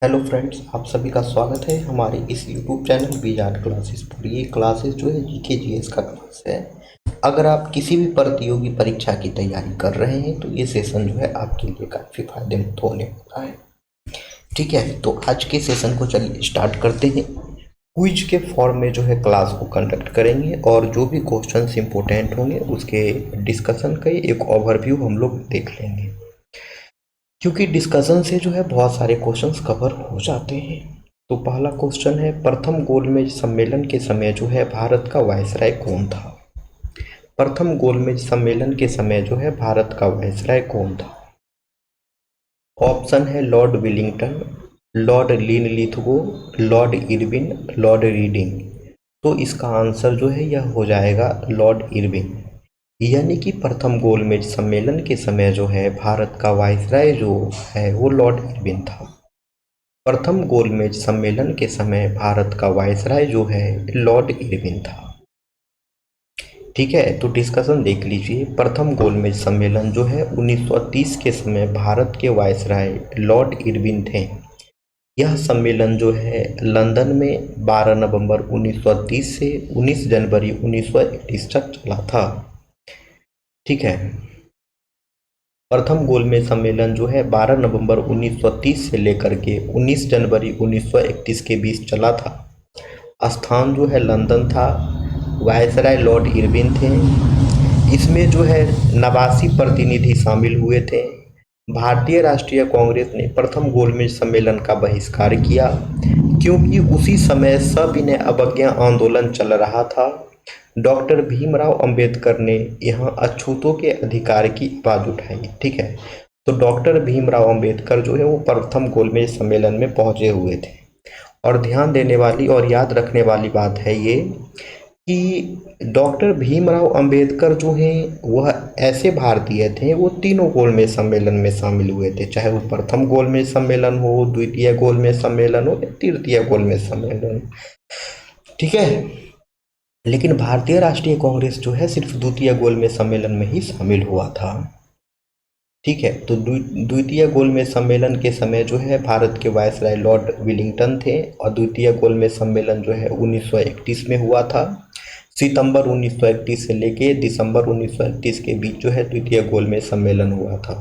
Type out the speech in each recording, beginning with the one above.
Hello friends, आप सभी का स्वागत है हमारे इस यूट्यूब चैनल बीजार्ड क्लासेस पर। ये क्लासेस जो है जीके जीएस का क्लास है। अगर आप किसी भी प्रतियोगी परीक्षा की तैयारी कर रहे हैं तो ये सेशन जो है आपके लिए काफ़ी फायदेमंद होने वाला है। ठीक है, तो आज के सेशन को चलिए स्टार्ट करते हैं। क्विज के फॉर्म में जो है क्लास को कंडक्ट करेंगे और जो भी क्वेश्चंस इंपॉर्टेंट होंगे उसके डिस्कशन का एक ओवरव्यू हम लोग देख लेंगे, क्योंकि डिस्कशन से जो है बहुत सारे क्वेश्चंस कवर हो जाते हैं। तो पहला क्वेश्चन है, प्रथम गोलमेज सम्मेलन के समय जो है भारत का वायसराय कौन था? प्रथम गोलमेज सम्मेलन के समय जो है भारत का वायसराय कौन था? ऑप्शन है Lord Willingdon, Lord Linlithgow, Lord Irwin, Lord reading. तो इसका आंसर जो है यह हो जाएगा लॉर्ड इरविन। यानी कि प्रथम गोलमेज सम्मेलन के समय जो है भारत का वायसराय जो है वो लॉर्ड इरविन था। प्रथम गोलमेज सम्मेलन के समय भारत का वायसराय जो है लॉर्ड इरविन था। ठीक है, तो डिस्कशन देख लीजिए। प्रथम गोलमेज सम्मेलन जो है 1930 के समय भारत के वायसराय लॉर्ड इरविन थे। यह सम्मेलन जो है लंदन में 12 नवंबर 1930 से 19 जनवरी 1931 तक चला था। ठीक है, प्रथम गोलमेज सम्मेलन जो है 12 नवंबर 1930 से लेकर के 19 जनवरी 1931 के बीच चला था। स्थान जो है लंदन था। वायसराय लॉर्ड इरविन थे। इसमें जो है 89 प्रतिनिधि शामिल हुए थे। भारतीय राष्ट्रीय कांग्रेस ने प्रथम गोलमेज सम्मेलन का बहिष्कार किया, क्योंकि उसी समय सविनय अवज्ञा आंदोलन चल रहा था। डॉक्टर भीमराव अंबेडकर ने यहाँ अछूतों के अधिकार की आवाज उठाई। ठीक है, तो डॉक्टर भीमराव अंबेडकर जो है वो प्रथम गोलमेज सम्मेलन में पहुंचे हुए थे। और ध्यान देने वाली और याद रखने वाली बात है ये कि डॉक्टर भीमराव अंबेडकर जो हैं वह ऐसे भारतीय थे, वो तीनों गोलमेज सम्मेलन में शामिल हुए थे, चाहे वो प्रथम गोलमेज सम्मेलन हो, द्वितीय गोलमेज सम्मेलन हो या तृतीय गोलमेज सम्मेलन। ठीक है, लेकिन भारतीय राष्ट्रीय कांग्रेस जो है सिर्फ द्वितीय गोलमेज सम्मेलन में ही शामिल हुआ था। ठीक है, तो द्वितीय गोलमेज सम्मेलन के समय जो है भारत के वायसराय लॉर्ड विलिंगटन थे और द्वितीय गोलमेज सम्मेलन जो है 1931 में हुआ था। सितंबर 1931 से लेके दिसंबर 1931 के बीच जो है द्वितीय गोलमेज सम्मेलन हुआ था।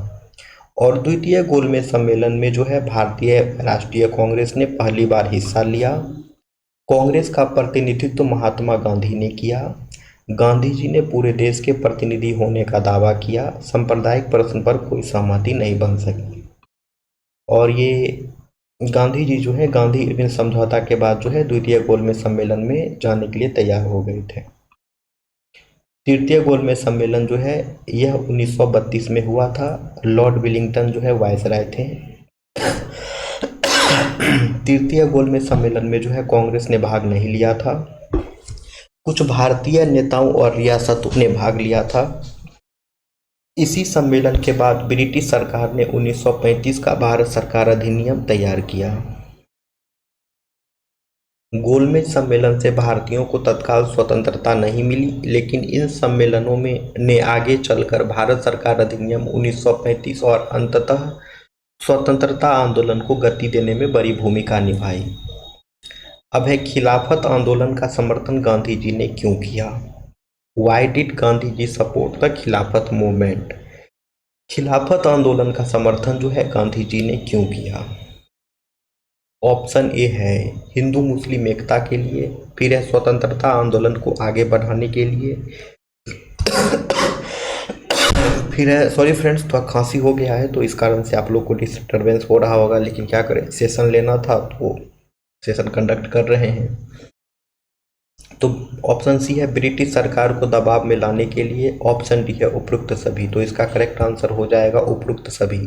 और द्वितीय गोलमेज सम्मेलन में जो है भारतीय राष्ट्रीय कांग्रेस ने पहली बार हिस्सा लिया। कांग्रेस का प्रतिनिधित्व महात्मा गांधी ने किया। गांधी जी ने पूरे देश के प्रतिनिधि होने का दावा किया। सांप्रदायिक प्रश्न पर कोई सहमति नहीं बन सकी और ये गांधी जी जो है गांधी इरविन समझौता के बाद जो है द्वितीय गोलमेज सम्मेलन में जाने के लिए तैयार हो गए थे। तृतीय गोलमेज सम्मेलन जो है यह 1932 में हुआ था। लॉर्ड विलिंगटन जो है वायसराय थे। तृतीय गोलमेज सम्मेलन में जो है कांग्रेस ने भाग नहीं लिया था। कुछ भारतीय नेताओं और रियासतों ने भाग लिया था। इसी सम्मेलन के बाद ब्रिटिश सरकार ने 1935 का भारत सरकार अधिनियम तैयार किया। गोलमेज सम्मेलन से भारतीयों को तत्काल स्वतंत्रता नहीं मिली, लेकिन इन सम्मेलनों में ने आगे चलकर भारत सरकार अधिनियम 1935 और अंततः स्वतंत्रता आंदोलन को गति देने में बड़ी भूमिका निभाई। अब है, खिलाफत आंदोलन का समर्थन गांधी जी ने क्यों किया? Why did Gandhi ji support the Khilafat movement? Khilafat आंदोलन का समर्थन जो है गांधी जी ने क्यों किया? ऑप्शन ए है हिंदू मुस्लिम एकता के लिए, फिर है स्वतंत्रता आंदोलन को आगे बढ़ाने के लिए, फिर है, सॉरी फ्रेंड्स थोड़ा खांसी हो गया है तो इस कारण से आप लोग को डिस्टर्बेंस हो रहा होगा, लेकिन क्या करें, सेशन लेना था तो सेशन कंडक्ट कर रहे हैं। तो ऑप्शन सी है ब्रिटिश सरकार को दबाव में लाने के लिए। ऑप्शन डी है उपरोक्त सभी। तो इसका करेक्ट आंसर हो जाएगा उपरोक्त सभी।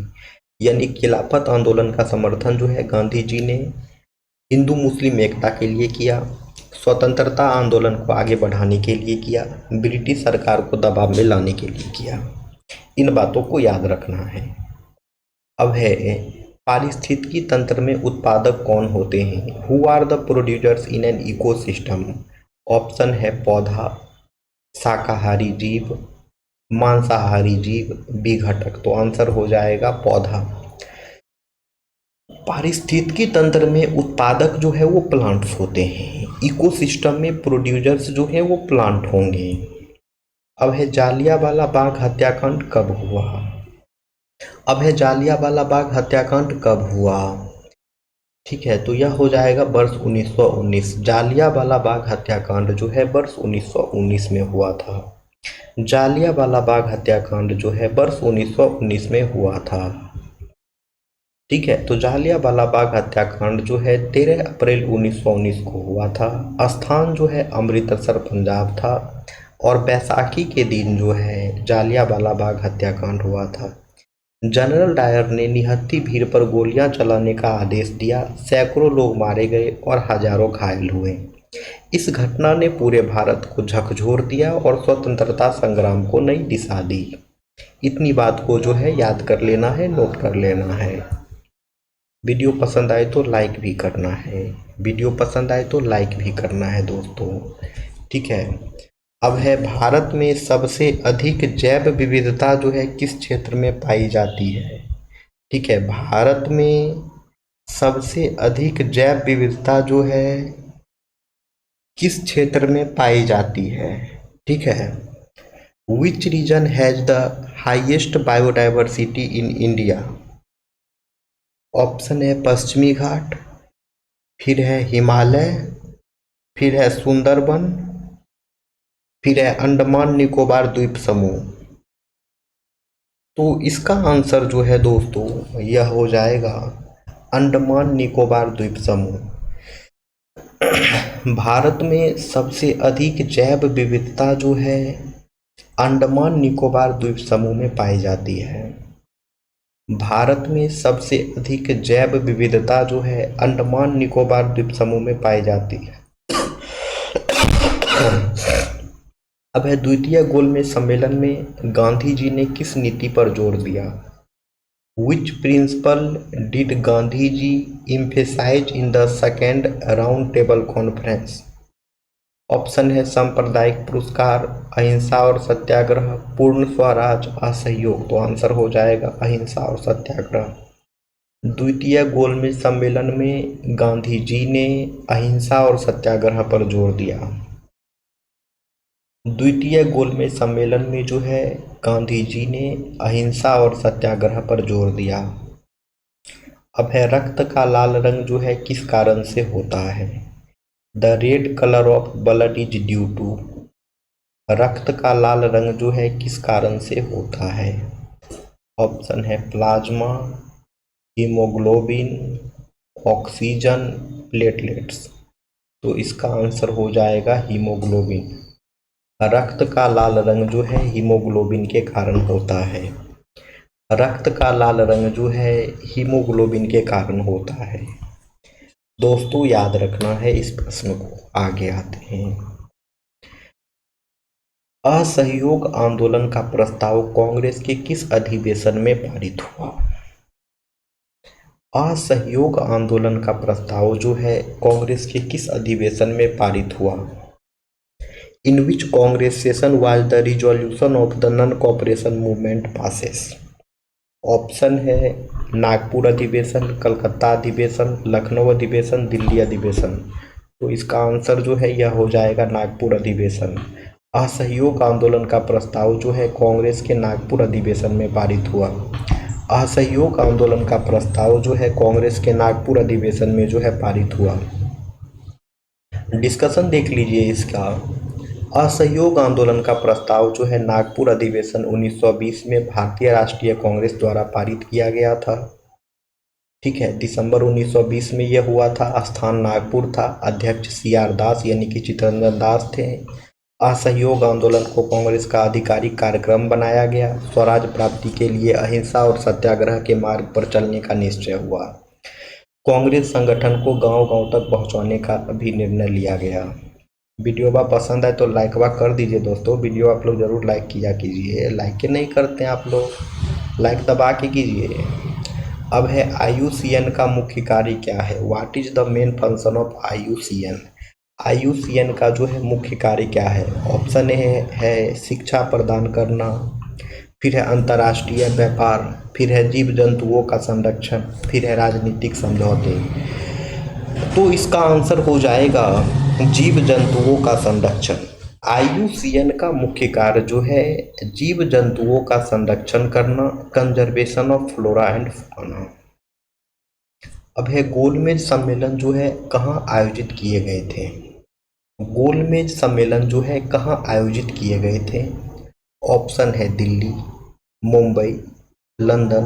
यानी खिलाफत आंदोलन का समर्थन जो है गांधी जी ने हिंदू मुस्लिम एकता के लिए किया, स्वतंत्रता आंदोलन को आगे बढ़ाने के लिए किया, ब्रिटिश सरकार को दबाव में लाने के लिए किया। इन बातों को याद रखना है। अब है, पारिस्थितिकी तंत्र में उत्पादक कौन होते हैं? Who are the producers in an ecosystem? Option है पौधा, शाकाहारी जीव, मांसाहारी जीव, विघटक। तो आंसर हो जाएगा पौधा। पारिस्थितिकी तंत्र में उत्पादक जो है वो प्लांट्स होते हैं, इकोसिस्टम में प्रोड्यूसर्स जो है वो प्लांट होंगे। अब है जालियांवाला बाग हत्याकांड कब हुआ? अब है जालियांवाला बाग हत्याकांड कब हुआ? ठीक है, तो यह हो जाएगा वर्ष 1919। जालियांवाला बाग हत्याकांड जो है वर्ष 1919 में हुआ था। जालियांवाला बाग हत्याकांड जो है वर्ष 1919 में हुआ था। ठीक है, तो जालियांवाला बाग हत्याकांड जो है 13 अप्रैल 1919 को हुआ था। स्थान जो है अमृतसर पंजाब था और बैसाखी के दिन जो है जालियांवाला बाग हत्याकांड हुआ था। जनरल डायर ने निहत्थी भीड़ पर गोलियां चलाने का आदेश दिया। सैकड़ों लोग मारे गए और हजारों घायल हुए। इस घटना ने पूरे भारत को झकझोर दिया और स्वतंत्रता संग्राम को नई दिशा दी। इतनी बात को जो है याद कर लेना है, नोट कर लेना है। वीडियो पसंद आए तो लाइक भी करना है, वीडियो पसंद आए तो लाइक भी करना है दोस्तों। ठीक है, अब है भारत में सबसे अधिक जैव विविधता जो है किस क्षेत्र में पाई जाती है? ठीक है, भारत में सबसे अधिक जैव विविधता जो है किस क्षेत्र में पाई जाती है? ठीक है, which region has the highest biodiversity in India? Option है पश्चिमी घाट, फिर है हिमालय, फिर है सुंदरबन, फिर है अंडमान निकोबार द्वीप समूह। तो इसका आंसर जो है दोस्तों यह हो जाएगा अंडमान निकोबार द्वीप समूह। भारत में सबसे अधिक जैव विविधता जो है अंडमान निकोबार द्वीप समूह में पाई जाती है। भारत में सबसे अधिक जैव विविधता जो है अंडमान निकोबार द्वीप समूह में पाई जाती है। अब है द्वितीय गोलमेज सम्मेलन में गांधी जी ने किस नीति पर जोर दिया? Which principle did Gandhi ji emphasise in the second round table conference? Option है सांप्रदायिक पुरस्कार, अहिंसा और सत्याग्रह, पूर्ण स्वराज, असहयोग। तो आंसर हो जाएगा अहिंसा और सत्याग्रह। द्वितीय गोलमेज सम्मेलन में गांधी जी ने अहिंसा और सत्याग्रह पर जोर दिया। द्वितीय गोलमेज सम्मेलन में जो है गांधी जी ने अहिंसा और सत्याग्रह पर जोर दिया। अब है रक्त का लाल रंग जो है किस कारण से होता है? The red colour of blood is due to. रक्त का लाल रंग जो है किस कारण से होता है? ऑप्शन है प्लाज्मा, हीमोग्लोबिन, ऑक्सीजन, प्लेटलेट्स। तो इसका आंसर हो जाएगा हीमोग्लोबिन। रक्त का लाल रंग जो है हीमोग्लोबिन के कारण होता है। रक्त का लाल रंग जो है हीमोग्लोबिन के कारण होता है। दोस्तों याद रखना है इस प्रश्न को। आगे आते हैं। असहयोग आंदोलन का प्रस्ताव कांग्रेस के किस अधिवेशन में पारित हुआ? असहयोग आंदोलन का प्रस्ताव जो है कांग्रेस के किस अधिवेशन में पारित हुआ? In which Congress session was the resolution of the non-cooperation movement passes? Option है नागपुर अधिवेशन, कलकत्ता अधिवेशन, लखनऊ अधिवेशन, दिल्ली अधिवेशन। तो इसका आंसर जो है यह हो जाएगा नागपुर अधिवेशन। असहयोग आंदोलन का प्रस्ताव जो है कांग्रेस के नागपुर अधिवेशन में पारित हुआ। असहयोग आंदोलन का प्रस्ताव जो है कांग्रेस के नागपुर अधिवेशन में जो है पारित हुआ। डिस्कशन देख लीजिए इसका। असहयोग आंदोलन का प्रस्ताव जो है नागपुर अधिवेशन 1920 में भारतीय राष्ट्रीय कांग्रेस द्वारा पारित किया गया था। ठीक है, दिसंबर 1920 में यह हुआ था। स्थान नागपुर था। अध्यक्ष CR दास यानी कि चित्तरंजन दास थे। असहयोग आंदोलन को कांग्रेस का आधिकारिक कार्यक्रम बनाया गया। स्वराज प्राप्ति के लिए अहिंसा और सत्याग्रह के मार्ग पर चलने का निश्चय हुआ। कांग्रेस संगठन को गांव-गांव तक पहुंचाने का भी निर्णय लिया गया। वीडियो बा पसंद आए तो लाइक वा कर दीजिए दोस्तों। वीडियो आप लोग ज़रूर लाइक किया कीजिए। लाइक के नहीं करते हैं आप लोग, लाइक दबा के कीजिए। अब है IUCN का मुख्य कार्य क्या है? What is the main function of IUCN? IUCN का जो है मुख्य कार्य क्या है? ऑप्शन है शिक्षा प्रदान करना, फिर है अंतर्राष्ट्रीय व्यापार, फिर है जीव जंतुओं का संरक्षण, फिर है राजनीतिक समझौते। तो इसका आंसर हो जाएगा जीव जंतुओं का संरक्षण। IUCN का मुख्य कार्य जो है जीव जंतुओं का संरक्षण करना, conservation of flora and fauna. अब है गोलमेज सम्मेलन जो है कहाँ आयोजित किए गए थे। गोलमेज सम्मेलन जो है कहाँ आयोजित किए गए थे। ऑप्शन है दिल्ली, मुंबई, लंदन,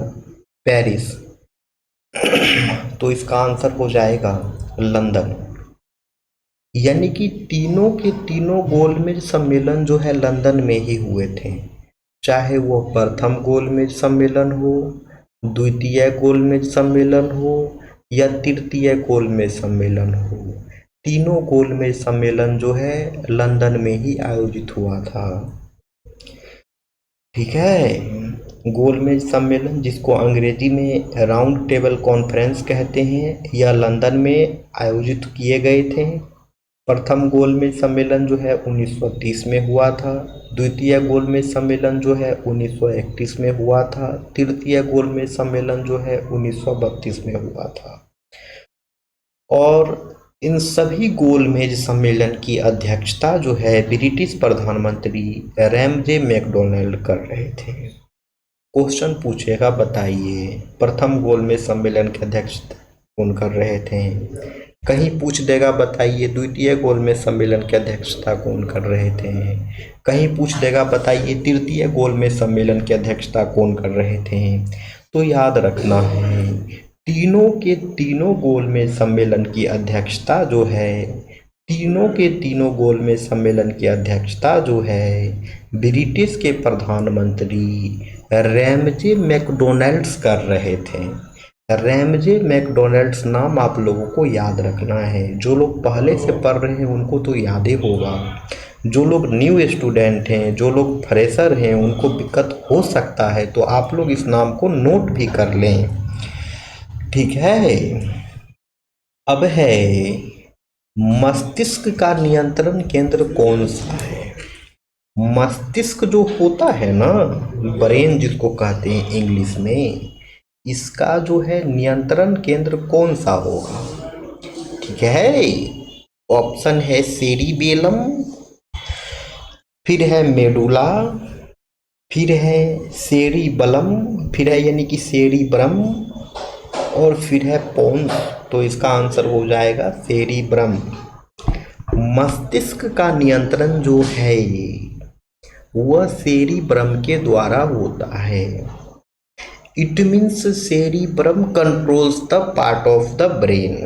पेरिस। तो इसका आंसर हो जाएगा लंदन। यानी कि तीनों के तीनों गोलमेज सम्मेलन जो है लंदन में ही हुए थे, चाहे वो प्रथम गोलमेज सम्मेलन हो, द्वितीय गोलमेज सम्मेलन हो या तृतीय गोलमेज सम्मेलन हो। तीनों गोलमेज सम्मेलन जो है लंदन में ही आयोजित हुआ था। ठीक है। गोलमेज सम्मेलन जिसको अंग्रेजी में राउंड टेबल कॉन्फ्रेंस कहते हैं, यह लंदन में आयोजित किए गए थे। प्रथम गोलमेज सम्मेलन जो है 1930 में हुआ था, द्वितीय गोलमेज सम्मेलन जो है 1931 में हुआ था, तृतीय गोलमेज सम्मेलन जो है 1932 में हुआ था। और इन सभी गोलमेज सम्मेलन की अध्यक्षता जो है ब्रिटिश प्रधानमंत्री रैमजे मैकडोनाल्ड कर रहे थे। क्वेश्चन पूछेगा, बताइए प्रथम गोलमेज सम्मेलन के अध्यक्षता कौन कर रहे थे। कहीं पूछ देगा बताइए द्वितीय गोलमेज सम्मेलन की अध्यक्षता कौन कर रहे थे। कहीं पूछ देगा बताइए तृतीय गोलमेज सम्मेलन की अध्यक्षता कौन कर रहे थे। तो याद रखना है तीनों के तीनों गोलमेज सम्मेलन की अध्यक्षता जो है, तीनों के तीनों गोलमेज सम्मेलन की अध्यक्षता जो है ब्रिटिश के प्रधानमंत्री रैमजे मैकडोनाल्ड्स कर रहे थे। रैमजे मैकडोनाल्ड्स नाम आप लोगों को याद रखना है। जो लोग पहले से पढ़ रहे हैं उनको तो याद ही होगा, जो लोग न्यू स्टूडेंट हैं, जो लोग फ्रेशर हैं, उनको दिक्कत हो सकता है, तो आप लोग इस नाम को नोट भी कर लें। ठीक है। अब है मस्तिष्क का नियंत्रण केंद्र कौन सा है। मस्तिष्क जो होता है ना, ब्रेन जिसको कहते हैं इंग्लिश में, इसका जो है नियंत्रण केंद्र कौन सा होगा। ठीक है। ऑप्शन है सेरिबेलम, फिर है मेडुला, फिर है सेरिबलम, फिर है यानी कि सेरिब्रम, और फिर है पोन्स। तो इसका आंसर हो जाएगा सेरिब्रम। मस्तिष्क का नियंत्रण जो है वह सेरिब्रम के द्वारा होता है। It means cerebrum controls the part of the brain.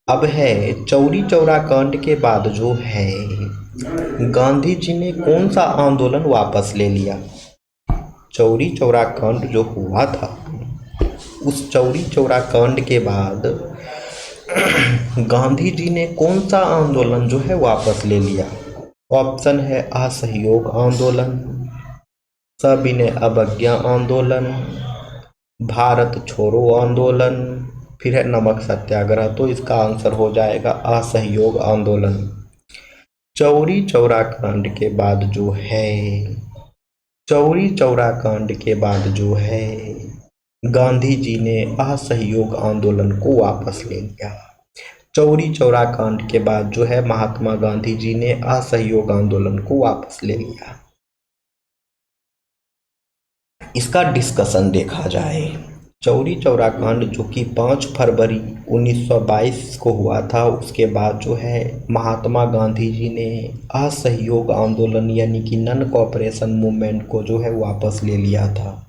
अब है चौरी चौरा कांड के बाद जो है गांधी जी ने कौन सा आंदोलन वापस ले लिया। चौरी चौरा कांड जो हुआ था, उस चौरी चौरा कांड के बाद गांधी जी ने कौन सा आंदोलन जो है वापस ले लिया। ऑप्शन है असहयोग आंदोलन, सविनय अवज्ञा आंदोलन, भारत छोड़ो आंदोलन, फिर है नमक सत्याग्रह। तो इसका आंसर हो जाएगा असहयोग आंदोलन। चौरी चौरा कांड के बाद जो है, चौरी चौरा कांड के बाद जो है गांधी जी ने असहयोग आंदोलन को वापस ले लिया। चौरी चौरा कांड के बाद जो है महात्मा गांधी जी ने असहयोग आंदोलन को वापस ले लिया। इसका डिस्कशन देखा जाए, चौरी चौरा कांड जो कि 5 फरवरी 1922 को हुआ था, उसके बाद जो है महात्मा गांधी जी ने असहयोग आंदोलन यानी कि नॉन कोऑपरेशन मूवमेंट को जो है वापस ले लिया था।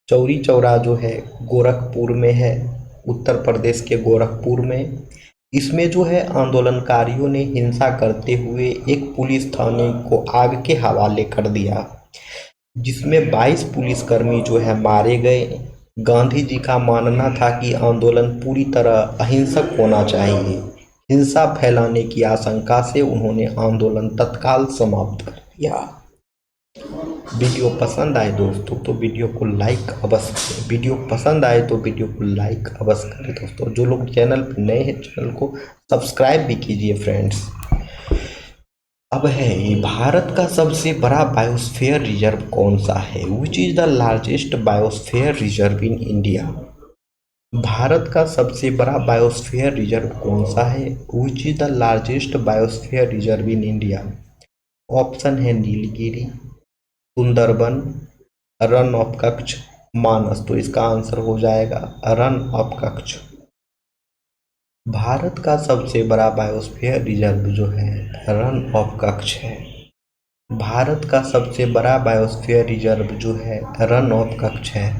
चौरी चौरा जो है गोरखपुर में है, उत्तर प्रदेश के गोरखपुर में। इसमें जो है आंदोलनकारियों ने हिंसा करते हुए एक पुलिस थाने को आग के हवाले कर दिया, जिसमें 22 पुलिसकर्मी जो है मारे गए। गांधी जी का मानना था कि आंदोलन पूरी तरह अहिंसक होना चाहिए। हिंसा फैलाने की आशंका से उन्होंने आंदोलन तत्काल समाप्त कर दिया। वीडियो पसंद आए दोस्तों तो वीडियो को लाइक अवश्य करें, वीडियो पसंद आए तो वीडियो को लाइक अवश्य करें दोस्तों। जो लोग चैनल पर नए हैं चैनल को सब्सक्राइब भी कीजिए फ्रेंड्स। अब है ये भारत का सबसे बड़ा बायोस्फीयर रिजर्व कौन सा है? Which is the largest biosphere reserve in India? Bharat का सबसे बड़ा बायोस्फीयर रिजर्व कौन सा है? Which is the largest biosphere reserve in India? Option है नीलगिरी, सुंदरबन, रन ऑफ कच्छ, मानस। तो इसका आंसर हो जाएगा रन ऑफ कच्छ। भारत का सबसे बड़ा बायोस्फीयर रिजर्व जो है रन ऑफ कच्छ है। भारत का सबसे बड़ा बायोस्फीयर रिजर्व जो है रन ऑफ कच्छ है।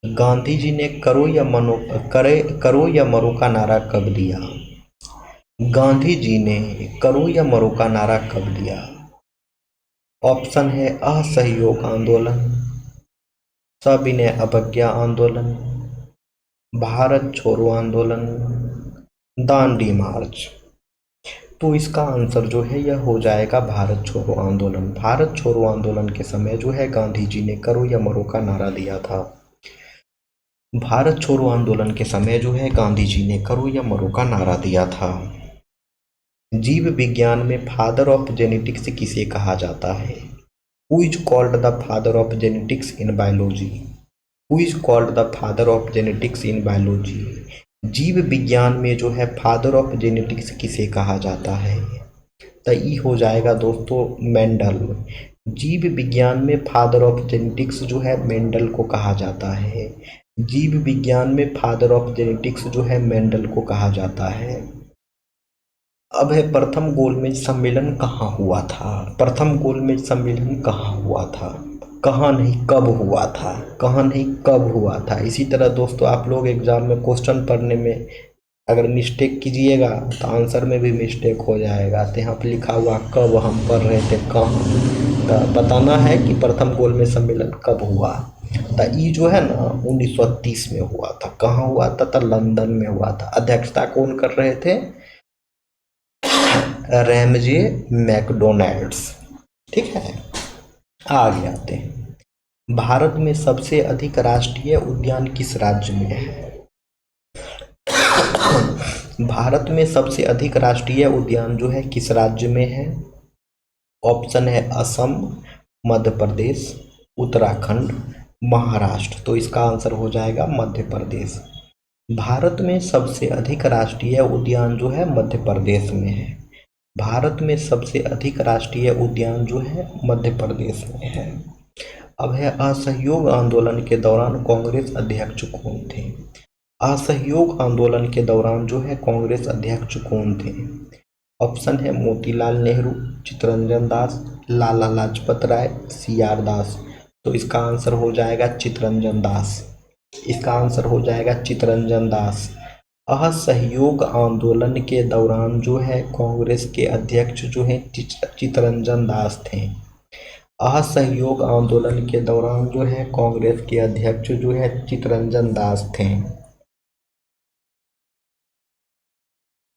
गांधी जी ने करो या मरो का नारा कब दिया? गांधी जी ने करो या मरो का नारा कब दिया? ऑप्शन है असहयोग आंदोलन, सविनय अवज्ञा आंदोलन, भारत छोड़ो आंदोलन, दांडी मार्च। तो इसका आंसर जो है यह हो जाएगा भारत छोड़ो आंदोलन। भारत छोड़ो आंदोलन के समय जो है गांधी जी ने करो या मरो का नारा दिया था। भारत छोड़ो आंदोलन के समय जो है गांधी जी ने करो या मरो का नारा दिया था। जीव विज्ञान में फादर ऑफ जेनेटिक्स किसे कहा जाता है? Who is called the father of genetics in biology? Who is called the father of genetics in biology? जीव विज्ञान में जो है फादर ऑफ जेनेटिक्स किसे कहा जाता है? तो ये हो जाएगा दोस्तों मेंडल। जीव विज्ञान में फादर ऑफ जेनेटिक्स जो है मेंडल को कहा जाता है। जीव विज्ञान में फादर ऑफ जेनेटिक्स जो है मेंडल को कहा जाता है। अब है प्रथम गोलमेज सम्मेलन कहाँ हुआ था? प्रथम गोलमेज सम्मेलन कहाँ हुआ था? कहाँ नहीं कब हुआ था? कहाँ नहीं कब हुआ था? इसी तरह दोस्तों आप लोग एग्जाम में क्वेश्चन पढ़ने में अगर मिस्टेक कीजिएगा तो आंसर में भी मिस्टेक हो जाएगा। तो यहाँ पर लिखा हुआ कब हम पढ़ रहे थे कहाँ, तो बताना है कि प्रथम गोलमेज सम्मेलन कब हुआ। तो ये जो है ना 1930 में हुआ था। कहाँ हुआ था? तो लंदन में हुआ था। अध्यक्षता कौन कर रहे थे? Ramsay McDonald's. ठीक है, आगे आते हैं। भारत में सबसे अधिक राष्ट्रीय उद्यान किस राज्य में है? भारत में सबसे अधिक राष्ट्रीय उद्यान जो है किस राज्य में है? ऑप्शन है असम, मध्य प्रदेश, उत्तराखंड, महाराष्ट्र। तो इसका आंसर हो जाएगा मध्य प्रदेश। भारत में सबसे अधिक राष्ट्रीय उद्यान जो है मध्य प्रदेश में है। भारत में सबसे अधिक राष्ट्रीय उद्यान जो है मध्य प्रदेश में है। अब है असहयोग आंदोलन के दौरान कांग्रेस अध्यक्ष कौन थे? असहयोग आंदोलन के दौरान जो है कांग्रेस अध्यक्ष कौन थे? ऑप्शन है मोतीलाल नेहरू, चित्तरंजन दास, लाला लाजपत राय, CR दास। तो इसका आंसर हो जाएगा चित्तरंजन दास। इसका आंसर हो जाएगा चित्तरंजन दास। असहयोग आंदोलन के दौरान जो है कांग्रेस के अध्यक्ष जो है चित्तरंजन दास थे। असहयोग आंदोलन के दौरान जो है कांग्रेस के अध्यक्ष जो है चित्तरंजन दास थे।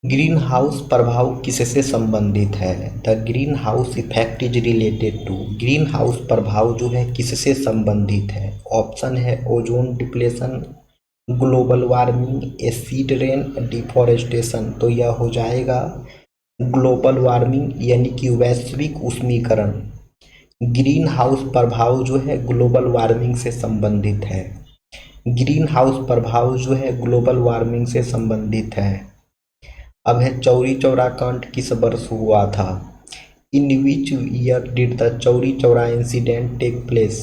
ग्रीन हाउस प्रभाव किससे संबंधित है? The greenhouse effect is related to. Greenhouse प्रभाव जो है किससे संबंधित है? ऑप्शन है ozone depletion, global warming, acid rain, deforestation. तो यह हो जाएगा ग्लोबल वार्मिंग यानी कि वैश्विक उष्मीकरण। ग्रीन हाउस प्रभाव जो है ग्लोबल वार्मिंग से संबंधित है। ग्रीन हाउस प्रभाव जो है ग्लोबल वार्मिंग से संबंधित है। अब है चौरी चौरा कांड किस वर्ष हुआ था? In which year did the Chauri Chaura incident take place?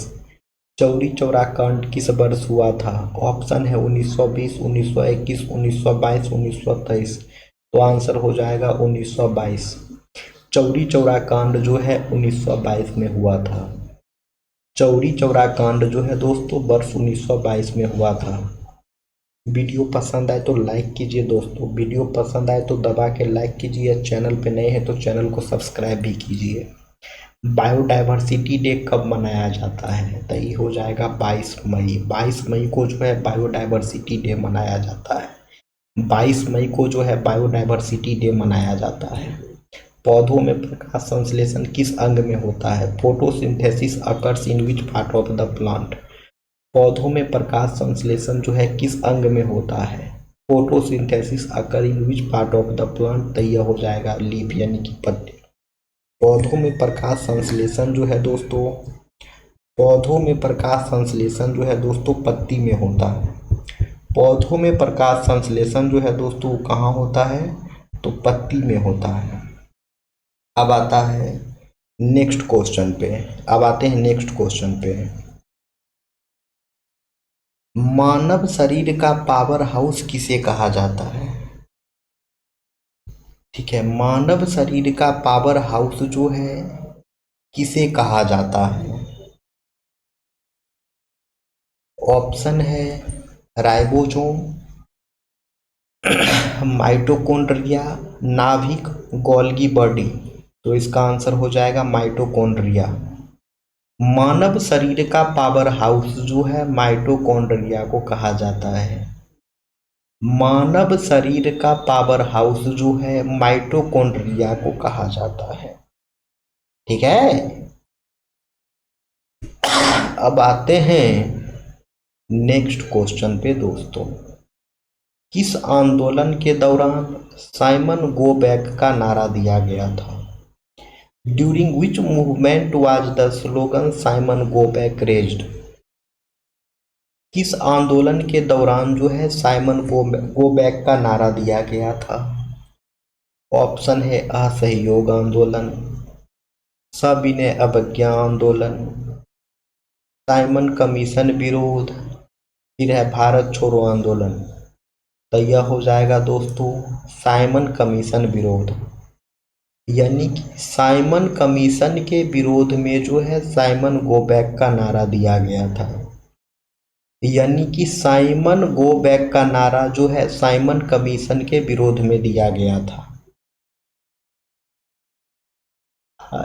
Chauri Chaura कांड किस वर्ष हुआ था? ऑप्शन है 1920, 1921, 1922, 1923। तो आंसर हो जाएगा 1922। चौरी चौरा कांड जो है 1922 में हुआ था। चौरी चौरा कांड जो है दोस्तों वर्ष 1922 में हुआ था। वीडियो पसंद आए तो लाइक कीजिए दोस्तों। वीडियो पसंद आए तो दबा के लाइक कीजिए। चैनल पे नए हैं तो चैनल को सब्सक्राइब भी कीजिए। बायोडाइवर्सिटी डे कब मनाया जाता है? तो ये हो जाएगा 22 मई। 22 मई को जो है बायोडाइवर्सिटी डे मनाया जाता है। 22 मई को जो है बायोडाइवर्सिटी डे मनाया जाता है। पौधों में प्रकाश संश्लेषण किस अंग में होता है? Photosynthesis occurs in which part of the plant? पौधों में प्रकाश संश्लेषण जो है किस अंग में होता है? Photosynthesis occur in which part of the plant? तो यह हो जाएगा लीफ यानी कि पत्ती। पौधों में प्रकाश संश्लेषण जो है दोस्तों, पौधों में प्रकाश संश्लेषण जो है दोस्तों पत्ती में होता है। पौधों में प्रकाश संश्लेषण जो है दोस्तों कहाँ होता है? तो पत्ती में होता है। अब आता है नेक्स्ट क्वेश्चन पे, अब आते हैं नेक्स्ट क्वेश्चन पे। मानव शरीर का पावर हाउस किसे कहा जाता है? ठीक है, मानव शरीर का पावर हाउस जो है किसे कहा जाता है? ऑप्शन है राइबोसोम, माइटोकॉन्ड्रिया, नाभिक, गोल्गी बॉडी। तो इसका आंसर हो जाएगा माइटोकॉन्ड्रिया। मानव शरीर का पावर हाउस जो है माइटोकॉन्ड्रिया को कहा जाता है। मानव शरीर का पावर हाउस जो है माइटोकॉन्ड्रिया को कहा जाता है। ठीक है, अब आते हैं नेक्स्ट क्वेश्चन पे दोस्तों। किस आंदोलन के दौरान साइमन गो बैक का नारा दिया गया था? During which movement was the slogan Simon go back raised? किस आंदोलन के दौरान जो है साइमन गो बैक का नारा दिया गया था? ऑप्शन है असहयोग आंदोलन, सविनय अवज्ञा आंदोलन, साइमन कमीशन विरोध, फिर है भारत छोड़ो आंदोलन। तो यह हो जाएगा दोस्तों साइमन कमीशन विरोध। यानी कि साइमन कमीशन के विरोध में जो है साइमन गो बैक का नारा दिया गया था। यानी कि साइमन गो बैक का नारा जो है साइमन कमीशन के विरोध में दिया गया था।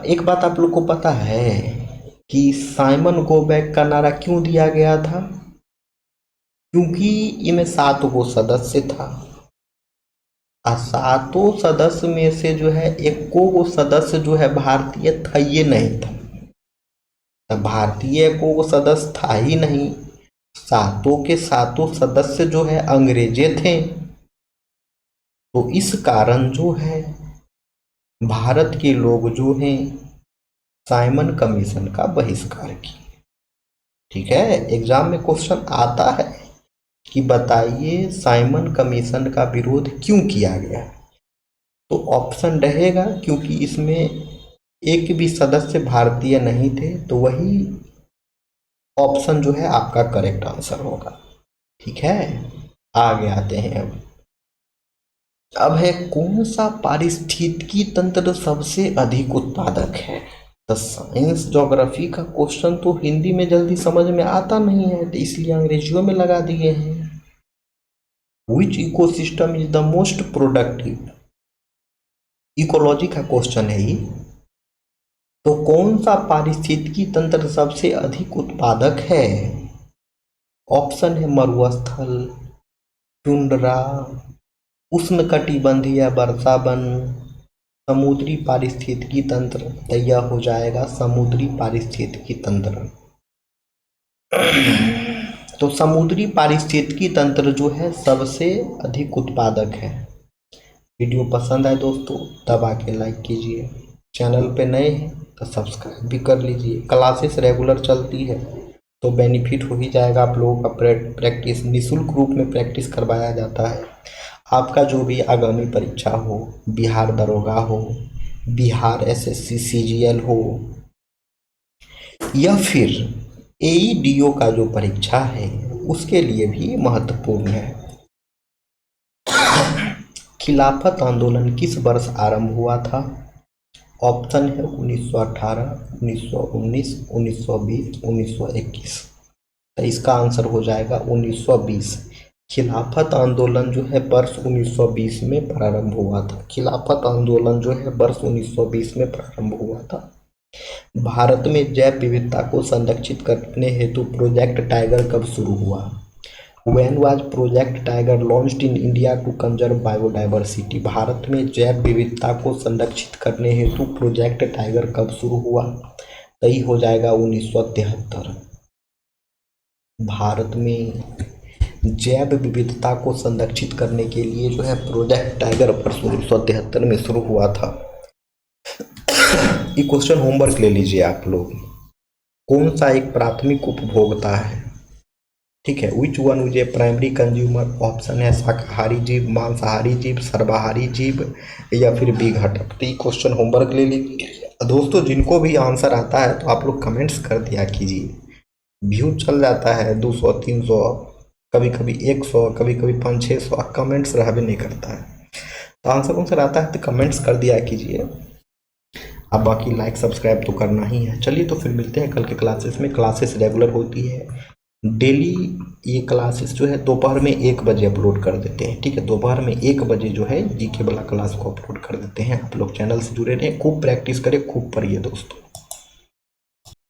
एक बात आप लोग को पता है कि साइमन गो बैक का नारा क्यों दिया गया था? क्योंकि इनमें 7 गो सदस्य था और 7 सदस्य में से जो है 1 गो सदस्य जो है भारतीय था ये नहीं था। तो भारतीय 1 गो सदस्य था ही नहीं, 7 के 7 सदस्य जो है अंग्रेजे थे। तो इस कारण जो है भारत के लोग जो हैं साइमन कमीशन का बहिष्कार किए। ठीक है, एग्जाम में क्वेश्चन आता है कि बताइए साइमन कमीशन का विरोध क्यों किया गया? तो ऑप्शन रहेगा क्योंकि इसमें एक भी सदस्य भारतीय नहीं थे, तो वही ऑप्शन जो है आपका करेक्ट आंसर होगा। ठीक है, आगे आते हैं। अब है कौन सा पारिस्थितिकी तंत्र सबसे अधिक उत्पादक है? तो साइंस ज्योग्राफी का क्वेश्चन तो हिंदी में जल्दी समझ में आता नहीं है, तो इसलिए अंग्रेजियों में लगा दिए हैं। Which ecosystem is the most productive? Ecology का क्वेश्चन है ये। तो कौन सा पारिस्थितिकी तंत्र सबसे अधिक उत्पादक है? ऑप्शन है मरुस्थल, टुंड्रा, उष्णकटिबंधीय वर्षा वन, समुद्री पारिस्थितिकी तंत्र। तो यह हो जाएगा समुद्री पारिस्थितिकी तंत्र। तो समुद्री पारिस्थितिकी तंत्र जो है सबसे अधिक उत्पादक है। वीडियो पसंद आए दोस्तों दबा के लाइक कीजिए, चैनल पे नए हैं तो सब्सक्राइब भी कर लीजिए। क्लासेस रेगुलर चलती है तो बेनिफिट हो ही जाएगा आप लोगों का। प्रैक्टिस निःशुल्क रूप में प्रैक्टिस करवाया जाता है। आपका जो भी आगामी परीक्षा हो, बिहार दरोगा हो, बिहार एसएससी सीजीएल हो, या फिर एईडीओ का जो परीक्षा है उसके लिए भी महत्वपूर्ण है। खिलाफत आंदोलन किस वर्ष आरंभ हुआ था? ऑप्शन है 1918, 1919, 1920, 1921। तो इसका आंसर हो जाएगा 1920। खिलाफत आंदोलन जो है वर्ष 1920 में प्रारंभ हुआ था। खिलाफत आंदोलन जो है वर्ष 1920 में प्रारंभ हुआ था। भारत में जैव विविधता को संरक्षित करने हेतु प्रोजेक्ट टाइगर कब शुरू हुआ? When was project tiger launched in India to conserve biodiversity. भारत में जैव विविधता को संरक्षित करने हेतु प्रोजेक्ट टाइगर कब शुरू हुआ? सही हो जाएगा 1973। भारत में जैव विविधता को संरक्षित करने के लिए जो है प्रोजेक्ट टाइगर वर्ष 1973 में शुरू हुआ था। ये क्वेश्चन होमवर्क ले लीजिए आप लोग। कौन सा एक प्राथमिक उपभोक्ता है? ठीक है, which one is a primary consumer? Option है शाकाहारी जीव, मांसाहारी जीव, सर्वाहारी जीव या फिर बी घटक। तो ये क्वेश्चन होमवर्क ले लीजिए दोस्तों। जिनको भी आंसर आता है तो आप लोग कमेंट्स कर दिया कीजिए। व्यू चल जाता है 200 300, कभी कभी 100, कभी कभी 500-600, कमेंट्स रहा भी नहीं करता है। तो आंसर आता है तो कमेंट्स कर दिया कीजिए। अब बाकी लाइक सब्सक्राइब तो करना ही है। चलिए तो फिर मिलते हैं कल के क्लासेस में। क्लासेस रेगुलर होती है डेली। ये क्लासेस जो है दोपहर में 1 बजे अपलोड कर देते हैं। ठीक है, दोपहर में 1 बजे जो है जीके वाला क्लास को अपलोड कर देते हैं। आप लोग चैनल से जुड़े रहें, खूब प्रैक्टिस करें, खूब पढ़िए दोस्तों।